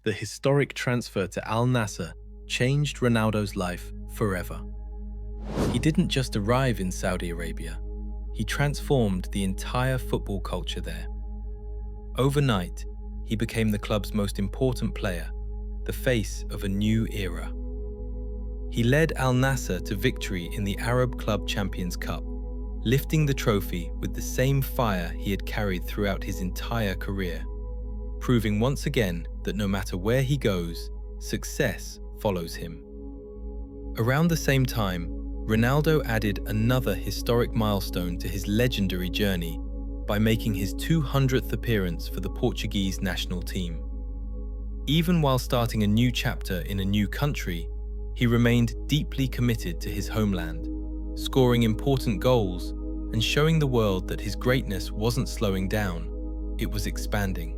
the historic transfer to Al-Nassr changed Ronaldo's life forever. He didn't just arrive in Saudi Arabia, he transformed the entire football culture there. Overnight, he became the club's most important player, the face of a new era. He led Al-Nassr to victory in the Arab Club Champions Cup, lifting the trophy with the same fire he had carried throughout his entire career, proving once again that no matter where he goes, success follows him. Around the same time, Ronaldo added another historic milestone to his legendary journey by making his 200th appearance for the Portuguese national team. Even while starting a new chapter in a new country, he remained deeply committed to his homeland, scoring important goals and showing the world that his greatness wasn't slowing down, it was expanding.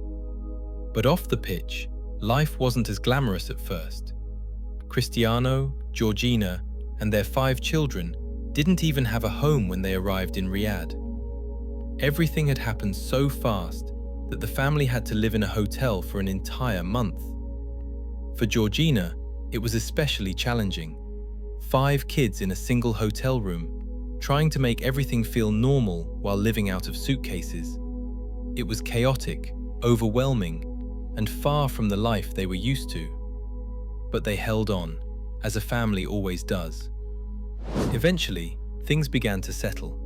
But off the pitch, life wasn't as glamorous at first. Cristiano, Georgina, and their 5 children didn't even have a home when they arrived in Riyadh. Everything had happened so fast that the family had to live in a hotel for an entire month. For Georgina, it was especially challenging. 5 kids in a single hotel room, trying to make everything feel normal while living out of suitcases. It was chaotic, overwhelming, and far from the life they were used to. But they held on, as a family always does. Eventually, things began to settle.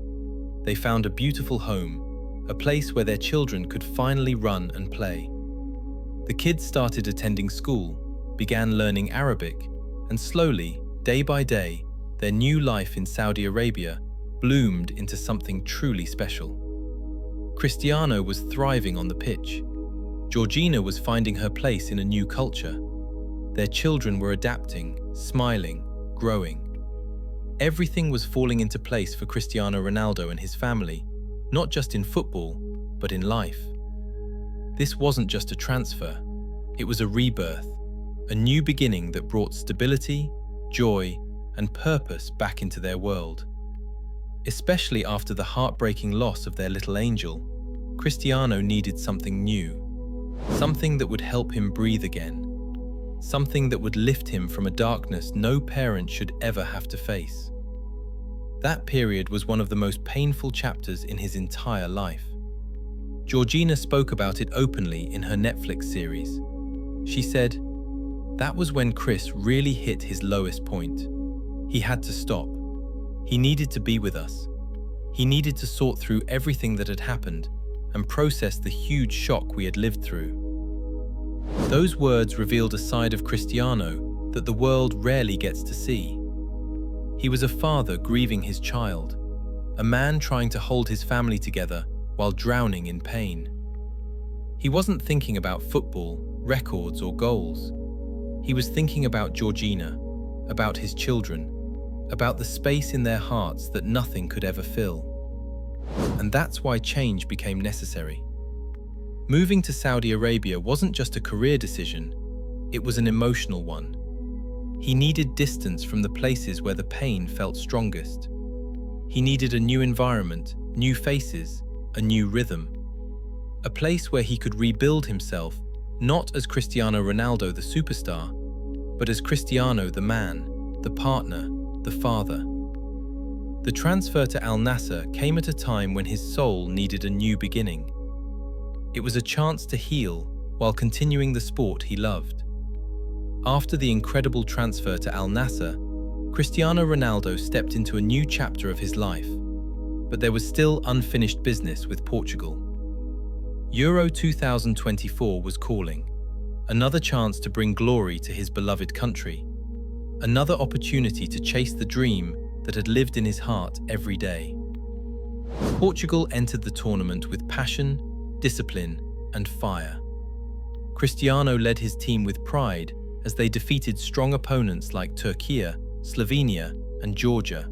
They found a beautiful home, a place where their children could finally run and play. The kids started attending school, began learning Arabic, and slowly, day by day, their new life in Saudi Arabia bloomed into something truly special. Cristiano was thriving on the pitch. Georgina was finding her place in a new culture. Their children were adapting, smiling, growing. Everything was falling into place for Cristiano Ronaldo and his family, not just in football, but in life. This wasn't just a transfer, it was a rebirth, a new beginning that brought stability, joy, and purpose back into their world. Especially after the heartbreaking loss of their little angel, Cristiano needed something new, something that would help him breathe again, something that would lift him from a darkness no parent should ever have to face. That period was one of the most painful chapters in his entire life. Georgina spoke about it openly in her Netflix series. She said, "That was when Chris really hit his lowest point. He had to stop. He needed to be with us. He needed to sort through everything that had happened and process the huge shock we had lived through." Those words revealed a side of Cristiano that the world rarely gets to see. He was a father grieving his child, a man trying to hold his family together while drowning in pain. He wasn't thinking about football, records, or goals. He was thinking about Georgina, about his children, about the space in their hearts that nothing could ever fill. And that's why change became necessary. Moving to Saudi Arabia wasn't just a career decision, it was an emotional one. He needed distance from the places where the pain felt strongest. He needed a new environment, new faces, a new rhythm. A place where he could rebuild himself, not as Cristiano Ronaldo the superstar, but as Cristiano the man, the partner, the father. The transfer to Al-Nassr came at a time when his soul needed a new beginning. It was a chance to heal while continuing the sport he loved. After the incredible transfer to Al-Nassr, Cristiano Ronaldo stepped into a new chapter of his life, but there was still unfinished business with Portugal. Euro 2024 was calling, another chance to bring glory to his beloved country, another opportunity to chase the dream that had lived in his heart every day. Portugal entered the tournament with passion, discipline, and fire. Cristiano led his team with pride as they defeated strong opponents like Turkey, Slovenia, and Georgia.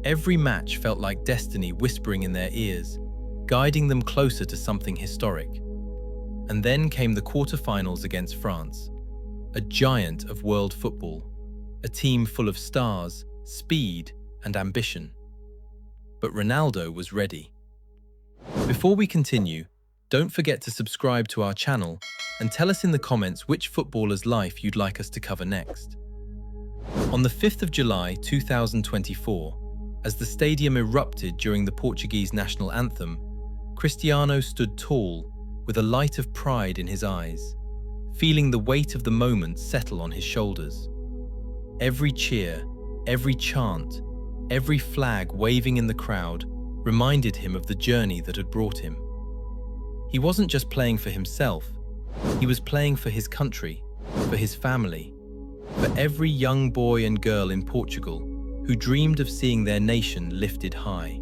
Every match felt like destiny whispering in their ears, guiding them closer to something historic. And then came the quarterfinals against France, a giant of world football, a team full of stars, speed, and ambition. But Ronaldo was ready. Before we continue, Don't forget to subscribe to our channel and tell us in the comments which footballer's life you'd like us to cover next. On the 5th of July 2024, as the stadium erupted during the Portuguese national anthem, Cristiano stood tall with a light of pride in his eyes, feeling the weight of the moment settle on his shoulders. Every cheer, every chant, every flag waving in the crowd reminded him of the journey that had brought him. He wasn't just playing for himself, he was playing for his country, for his family, for every young boy and girl in Portugal who dreamed of seeing their nation lifted high.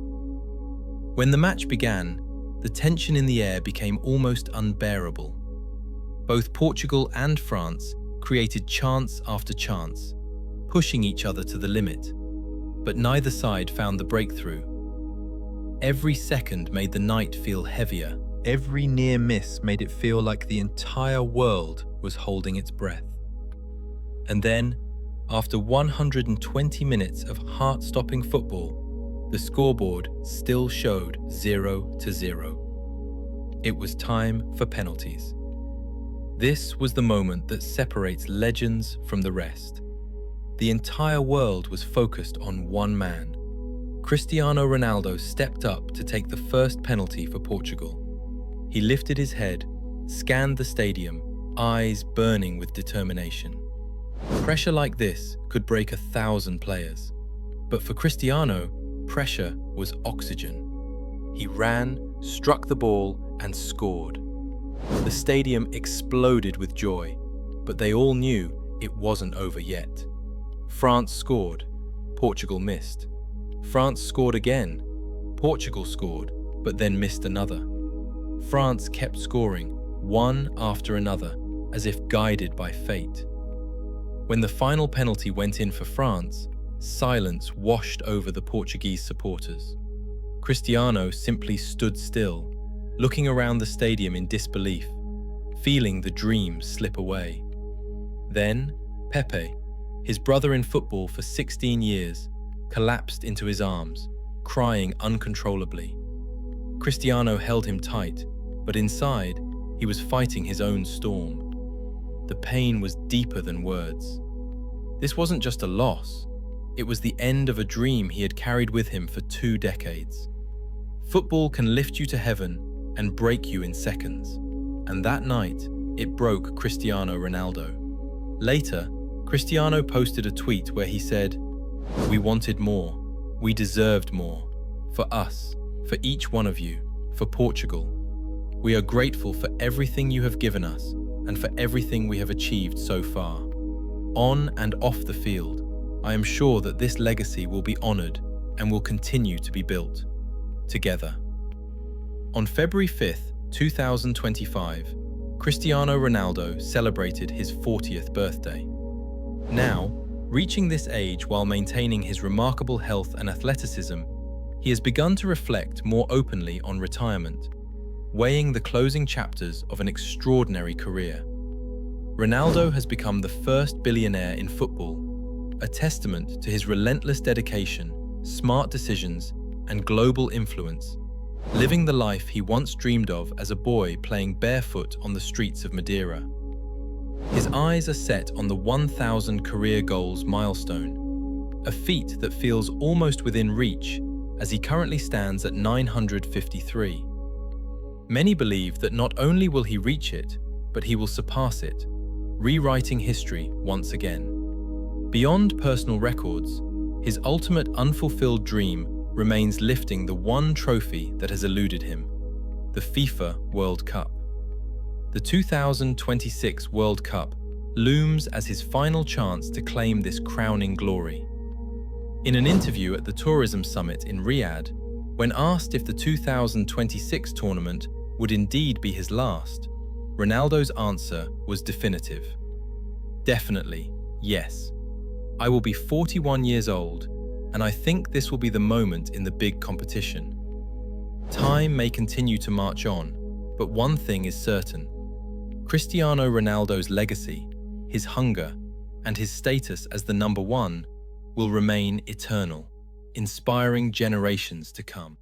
When the match began, the tension in the air became almost unbearable. Both Portugal and France created chance after chance, pushing each other to the limit, but neither side found the breakthrough. Every second made the night feel heavier. Every near miss made it feel like the entire world was holding its breath. And then, after 120 minutes of heart-stopping football, the scoreboard still showed 0-0. It was time for penalties. This was the moment that separates legends from the rest. The entire world was focused on one man. Cristiano Ronaldo stepped up to take the first penalty for Portugal. He lifted his head, scanned the stadium, eyes burning with determination. Pressure like this could break 1,000 players. But for Cristiano, pressure was oxygen. He ran, struck the ball, and scored. The stadium exploded with joy, but they all knew it wasn't over yet. France scored, Portugal missed. France scored again, Portugal scored, but then missed another. France kept scoring, one after another, as if guided by fate. When the final penalty went in for France, silence washed over the Portuguese supporters. Cristiano simply stood still, looking around the stadium in disbelief, feeling the dream slip away. Then, Pepe, his brother in football for 16 years, collapsed into his arms, crying uncontrollably. Cristiano held him tight, but inside, he was fighting his own storm. The pain was deeper than words. This wasn't just a loss, it was the end of a dream he had carried with him for 2 decades. Football can lift you to heaven and break you in seconds. And that night, it broke Cristiano Ronaldo. Later, Cristiano posted a tweet where he said, "We wanted more, we deserved more, for us, for each one of you, for Portugal. We are grateful for everything you have given us and for everything we have achieved so far. On and off the field, I am sure that this legacy will be honored and will continue to be built together." On February 5th, 2025, Cristiano Ronaldo celebrated his 40th birthday. Now, reaching this age while maintaining his remarkable health and athleticism, he has begun to reflect more openly on retirement, weighing the closing chapters of an extraordinary career. Ronaldo has become the first billionaire in football, a testament to his relentless dedication, smart decisions, and global influence, living the life he once dreamed of as a boy playing barefoot on the streets of Madeira. His eyes are set on the 1,000 career goals milestone, a feat that feels almost within reach as he currently stands at 953. Many believe that not only will he reach it, but he will surpass it, rewriting history once again. Beyond personal records, his ultimate unfulfilled dream remains lifting the one trophy that has eluded him, the FIFA World Cup. The 2026 World Cup looms as his final chance to claim this crowning glory. In an interview at the Tourism Summit in Riyadh, when asked if the 2026 tournament would indeed be his last, Ronaldo's answer was definitive. Definitely, yes. I will be 41 years old, and I think this will be the moment in the big competition. Time may continue to march on, but one thing is certain. Cristiano Ronaldo's legacy, his hunger, and his status as the #1 will remain eternal, inspiring generations to come.